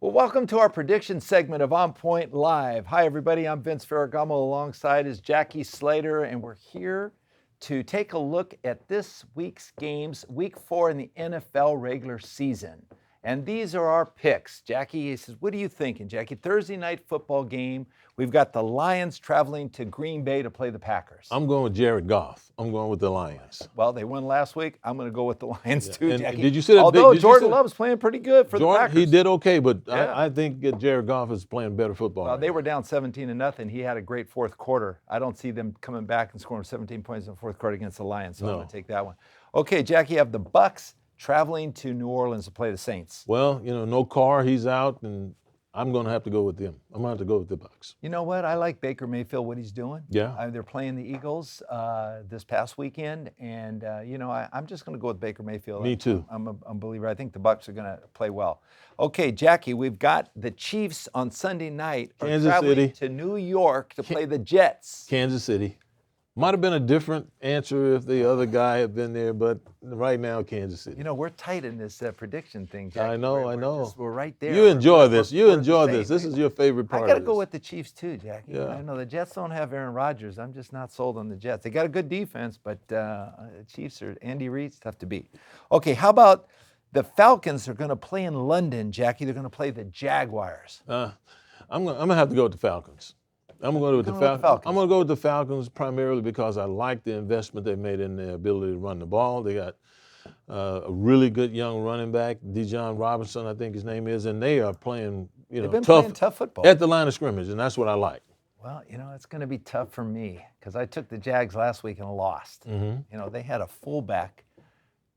Well, welcome to our prediction segment of OnPoint Live. Hi, everybody. I'm Vince Ferragamo. Alongside is Jackie Slater, and we're here to take a look at this week's games, week 4 in the NFL regular season. And these are our picks. Jackie says, what are you thinking, Jackie? Thursday night football game. We've got the Lions traveling to Green Bay to play the Packers. I'm going with Jared Goff. I'm going with the Lions. Well, they won last week. I'm going to go with the Lions too, And Jackie. did you see that? Although Jordan Love's playing pretty good for the Packers. He did okay, but Yeah. I think Jared Goff is playing better football. Well, they were down 17-0. He had a great fourth quarter. I don't see them coming back and scoring 17 points in the fourth quarter against the Lions, so I'm going to take that one. Okay, Jackie, you have the Bucs traveling to New Orleans to play the Saints. Well, no Carr, he's out, and I'm going to have to go with them. I'm going to have to go with the Bucs. You know what? I like Baker Mayfield, what he's doing. Yeah. They're playing the Eagles this past weekend, and, I'm just going to go with Baker Mayfield. Me too. I'm a believer. I think the Bucs are going to play well. Okay, Jackie, we've got the Chiefs on Sunday night traveling to New York to play the Jets. Kansas City. Might have been a different answer if the other guy had been there, but right now, Kansas City. We're tight in this prediction thing, Jackie. I know. We're right there. You enjoy this. You enjoy this. This is your favorite part of I this. got to go with the Chiefs too, Jackie. Yeah. I know the Jets don't have Aaron Rodgers. I'm just not sold on the Jets. They got a good defense, but the Chiefs are Andy Reid's tough to beat. Okay, how about the Falcons are going to play in London, Jackie? They're going to play the Jaguars. I'm going to have to go with the Falcons. I'm going to go with the Falcons. I'm going to go with the Falcons primarily because I like the investment they made in their ability to run the ball. They got a really good young running back, Dijon Robinson, I think his name is, and they are playing, They've been playing tough football at the line of scrimmage, and that's what I like. Well, it's going to be tough for me because I took the Jags last week and lost. Mm-hmm. They had a fullback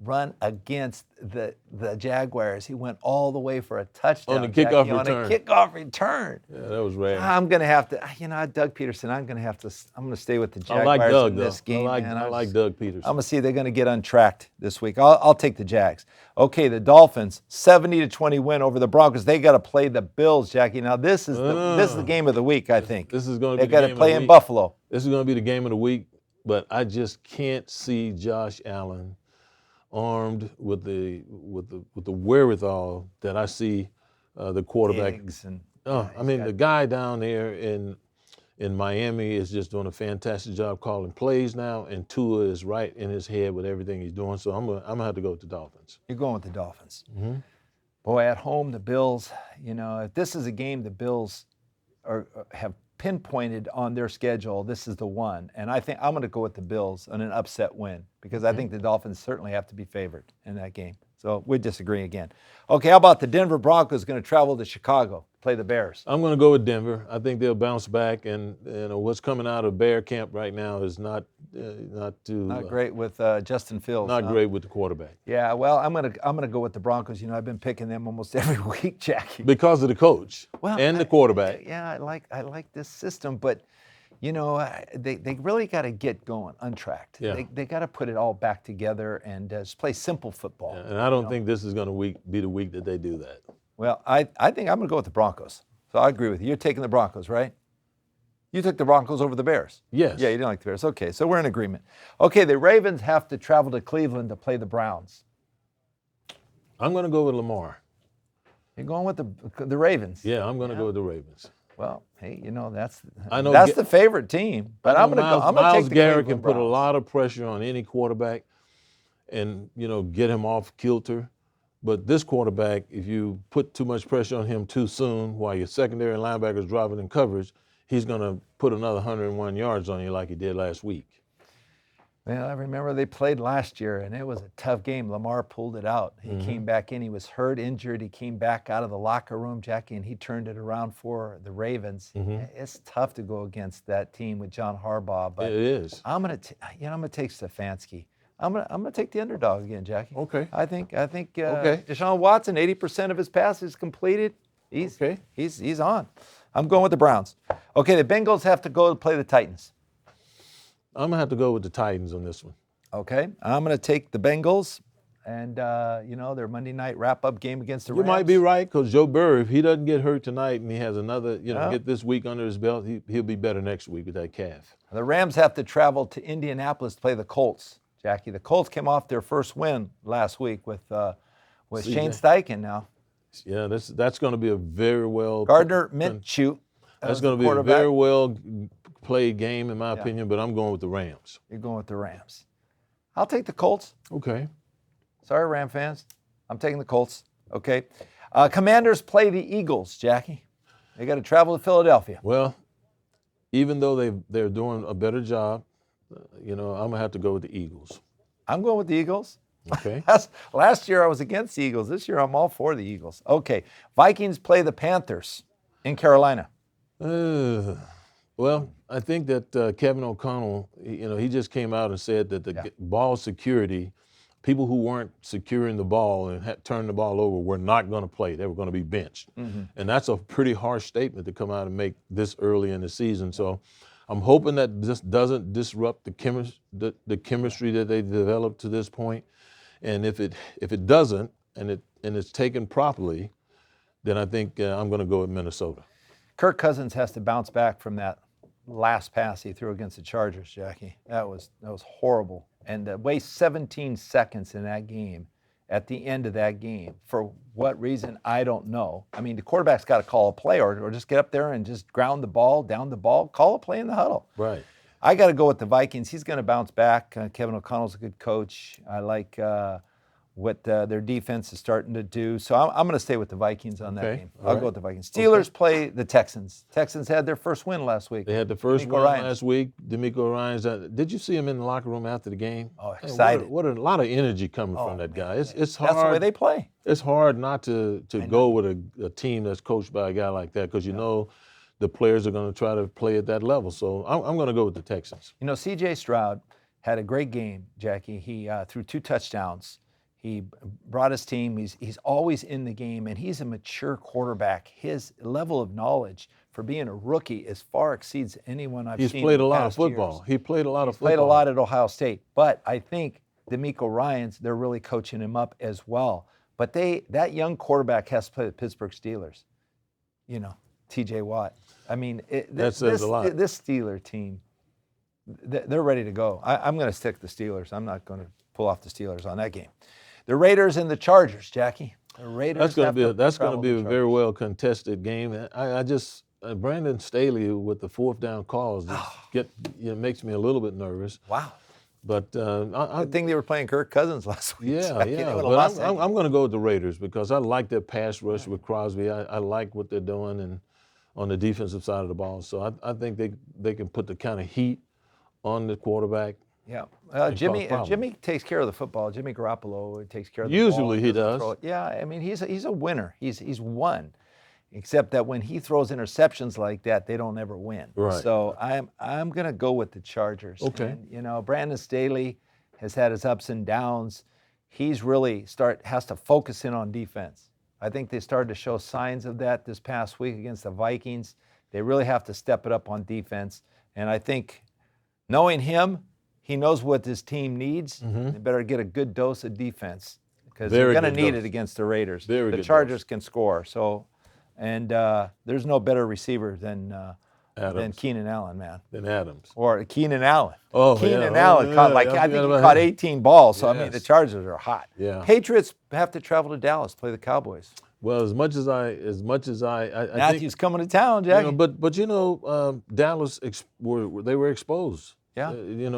run against the Jaguars. He went all the way for a touchdown. On the kickoff return. return. On a kickoff return. Yeah, that was rare. I'm going to have to, Doug Peterson, I'm going to stay with the Jaguars I like Doug, in this game. I like Doug Peterson. I'm going to see they're going to get untracked this week. I'll take the Jags. Okay, the Dolphins, 70-20 win over the Broncos. They got to play the Bills, Jackie. Now, this is the game of the week, I think. This is going to be They got to play in Buffalo. This is going to be the game of the week, but I just can't see Josh Allen armed with the wherewithal that I see the quarterback. The guy down there in Miami is just doing a fantastic job calling plays now, and Tua is right in his head with everything he's doing. So I'm gonna have to go with the Dolphins. You're going with the Dolphins. Mm-hmm. Boy, at home the Bills. If this is a game the Bills have pinpointed on their schedule, this is the one. And I think I'm going to go with the Bills on an upset win because I think the Dolphins certainly have to be favored in that game. So we disagree again. Okay, how about the Denver Broncos going to travel to Chicago, play the Bears? I'm going to go with Denver. I think they'll bounce back, and what's coming out of Bear camp right now is not great with Justin Fields. Not great with the quarterback. Yeah, well, I'm gonna go with the Broncos. I've been picking them almost every week, Jackie. Because of the coach and the quarterback. Yeah, I like this system, but they really got to get going untracked. Yeah. They got to put it all back together and just play simple football. Yeah, and I don't think this is going to be the week that they do that. Well, I think I'm going to go with the Broncos. So I agree with you. You're taking the Broncos, right? You took the Broncos over the Bears. Yes. Yeah, you didn't like the Bears. Okay, so we're in agreement. Okay, the Ravens have to travel to Cleveland to play the Browns. I'm going to go with Lamar. You're going with the Ravens? Yeah, I'm going to go with the Ravens. Well, hey, that's the favorite team. But I'm going to go. I'm going to take the Cleveland Garrett can put a Browns. lot of pressure on any quarterback, and get him off kilter. But this quarterback, if you put too much pressure on him too soon, while your secondary and linebackers driving in coverage, he's going to put another 101 yards on you like he did last week. Well, I remember they played last year, and it was a tough game. Lamar pulled it out. He came back in. He was hurt, injured. He came back out of the locker room, Jackie, and he turned it around for the Ravens. It's tough to go against that team with John Harbaugh, but it is. I'm gonna take Stefanski. I'm gonna take the underdog again, Jackie. Okay. I think Deshaun Watson, 80% of his passes completed. He's on. I'm going with the Browns. Okay, the Bengals have to go to play the Titans. I'm going to have to go with the Titans on this one. Okay, I'm going to take the Bengals and, their Monday night wrap-up game against the Rams. You might be right, because Joe Burrow, if he doesn't get hurt tonight and he has another, get this week under his belt, he'll be better next week with that calf. The Rams have to travel to Indianapolis to play the Colts, Jackie. The Colts came off their first win last week with Shane Steichen now. Yeah, that's going to be a very well Gardner Minshew. That's going to be a very well played game, in my opinion. But I'm going with the Rams. You're going with the Rams. I'll take the Colts. Okay. Sorry, Ram fans. I'm taking the Colts. Okay. Commanders play the Eagles, Jackie. They got to travel to Philadelphia. Well, even though they're doing a better job, I'm going to have to go with the Eagles. I'm going with the Eagles. Okay. Last year I was against the Eagles. This year I'm all for the Eagles. Okay. Vikings play the Panthers in Carolina. Well, I think that Kevin O'Connell, he just came out and said that the ball security, people who weren't securing the ball and had turned the ball over were not going to play. They were going to be benched. Mm-hmm. And that's a pretty harsh statement to come out and make this early in the season. So I'm hoping that this doesn't disrupt the chemistry that they developed to this point. And if it doesn't, and it's taken properly, then I think I'm going to go with Minnesota. Kirk Cousins has to bounce back from that last pass he threw against the Chargers, Jackie. That was horrible. And to waste 17 seconds in that game, at the end of that game, for what reason, I don't know. I mean, the quarterback's got to call a play or just get up there and just ground the ball, down the ball, call a play in the huddle. Right. I got to go with the Vikings. He's going to bounce back. Kevin O'Connell's a good coach. I like what their defense is starting to do. So I'm going to stay with the Vikings on that game. I'll go with the Vikings. Steelers play the Texans. Texans had their first win last week. They had the first win last week. DeMeco Ryans. Did you see him in the locker room after the game? Oh, excited. What a lot of energy coming from that guy. It's hard. That's the way they play. It's hard not to go with a team that's coached by a guy like that because you know the players are going to try to play at that level. So I'm going to go with the Texans. C.J. Stroud had a great game, Jackie. He threw 2 touchdowns. He brought his team. He's always in the game, and he's a mature quarterback. His level of knowledge for being a rookie far exceeds anyone I've seen. He's played a lot of football. He played a lot of football. Played a lot at Ohio State. But I think DeMeco Ryans, they're really coaching him up as well. But that young quarterback has to play the Pittsburgh Steelers. T.J. Watt. I mean, that says a lot. This Steeler team, they're ready to go. I'm going to stick the Steelers. I'm not going to pull off the Steelers on that game. The Raiders and the Chargers, Jackie. The Raiders. That's going to be a very well contested game. I just Brandon Staley with the 4th down calls makes me a little bit nervous. Wow. But good thing they were playing Kirk Cousins last week. Yeah. But I'm going to go with the Raiders because I like their pass rush with Crosby. I like what they're doing and on the defensive side of the ball. So I think they can put the kind of heat on the quarterback. Yeah, Jimmy takes care of the football. Jimmy Garoppolo takes care of the Usually ball. he does. Yeah, I mean he's a winner. He's won, except that when he throws interceptions like that, they don't ever win. Right. So I'm gonna go with the Chargers. Okay. And, Brandon Staley has had his ups and downs. He's really has to focus in on defense. I think they started to show signs of that this past week against the Vikings. They really have to step it up on defense, and I think knowing him. He knows what this team needs. Mm-hmm. They better get a good dose of defense because they're going to need it against the Raiders. The Chargers can score. So, and there's no better receiver than Keenan Allen, man. Than Adams. Or Keenan Allen. Oh, Keenan Allen caught I think he caught 18 balls. So I mean, the Chargers are hot. Yeah. Patriots have to travel to Dallas, play the Cowboys. Well, as much as I Matthew's coming to town, Jackie. But Dallas they were exposed. Yeah.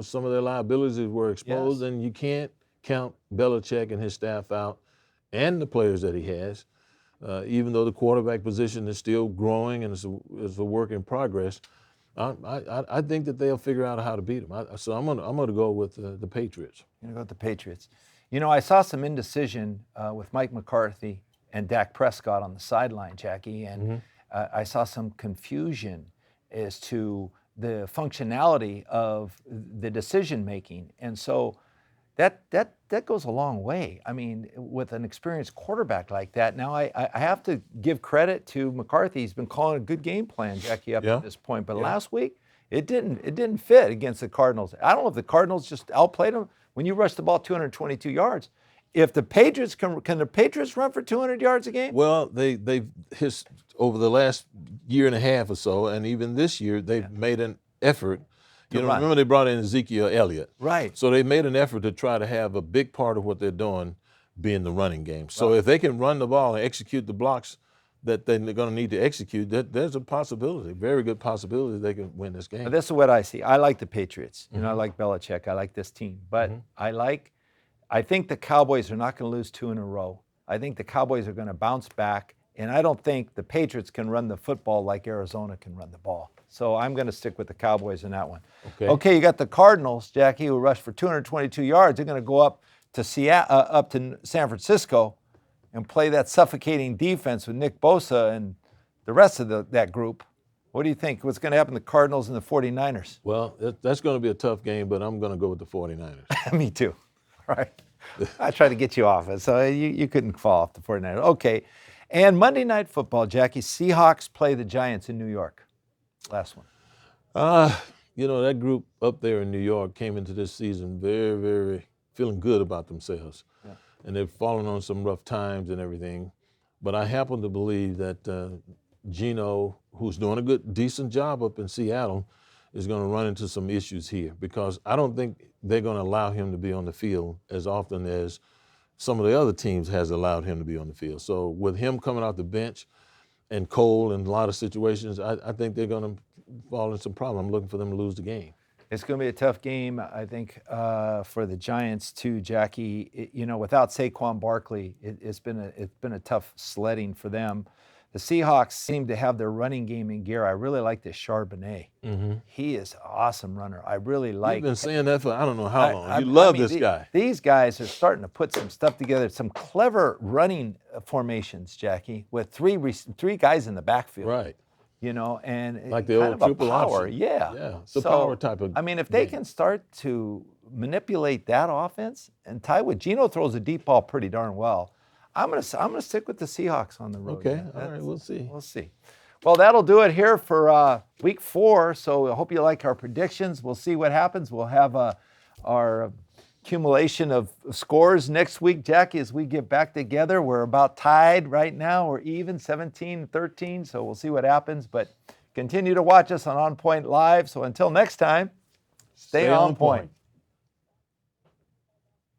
Some of their liabilities were exposed, Yes. and you can't count Belichick and his staff out and the players that he has, even though the quarterback position is still growing and it's a work in progress. I think that they'll figure out how to beat them. So I'm gonna go with the Patriots. You're gonna go with the Patriots. I saw some indecision with Mike McCarthy and Dak Prescott on the sideline, Jackie, and I saw some confusion as to the functionality of the decision making, and so that goes a long way. I mean, with an experienced quarterback like that, now I have to give credit to McCarthy. He's been calling a good game plan, Jackie, up to this point. But last week, it didn't fit against the Cardinals. I don't know if the Cardinals just outplayed them. When you rush the ball 222 yards, if the Patriots can the Patriots run for 200 yards a game? Well, they've over the last year and a half or so, and even this year, they've made an effort. Remember they brought in Ezekiel Elliott. Right. So they made an effort to try to have a big part of what they're doing be in the running game. So if they can run the ball and execute the blocks that they're going to need to execute, there's a possibility, very good possibility they can win this game. This is what I see. I like the Patriots. You know, I like Belichick. I like this team. But I think the Cowboys are not going to lose 2 in a row. I think the Cowboys are going to bounce back, and I don't think the Patriots can run the football like Arizona can run the ball. So I'm going to stick with the Cowboys in that one. Okay, you got the Cardinals, Jackie, who rushed for 222 yards. They're going to go up to San Francisco and play that suffocating defense with Nick Bosa and the rest of that group. What do you think? What's going to happen to the Cardinals and the 49ers? Well, that's going to be a tough game, but I'm going to go with the 49ers. Me too. Right. I tried to get you off it, so you couldn't fall off the 49ers. Okay. And Monday Night Football, Jackie, Seahawks play the Giants in New York. Last one. You know, that group up there in New York came into this season very, very feeling good about themselves. Yeah. And they've fallen on some rough times and everything. But I happen to believe that Geno, who's doing a decent job up in Seattle, is going to run into some issues here because I don't think they're going to allow him to be on the field as often as some of the other teams has allowed him to be on the field. So with him coming off the bench and Cole in a lot of situations, I think they're going to fall in some problem. I'm looking for them to lose the game. It's going to be a tough game, I think, for the Giants too, Jackie. You know, without Saquon Barkley, it's been a tough sledding for them. The Seahawks seem to have their running game in gear. I really like this Charbonnet. He is an awesome runner. I really like. You've been saying that for I don't know how long. You love this guy. These guys are starting to put some stuff together, some clever running formations, Jackie, with three guys in the backfield. Right. You know, and like the old triple power. option. Yeah. It's a power type of. I mean, if they can start to manipulate that offense and tie with Geno throws a deep ball pretty darn well. I'm gonna stick with the Seahawks on the road. Okay, all right, we'll see. We'll see. Well, that'll do it here for week 4. So I hope you like our predictions. We'll see what happens. We'll have our accumulation of scores next week, Jackie, as we get back together. We're about tied right now. We're even 17-13. So we'll see what happens. But continue to watch us on OnPoint Live. So until next time, stay on point.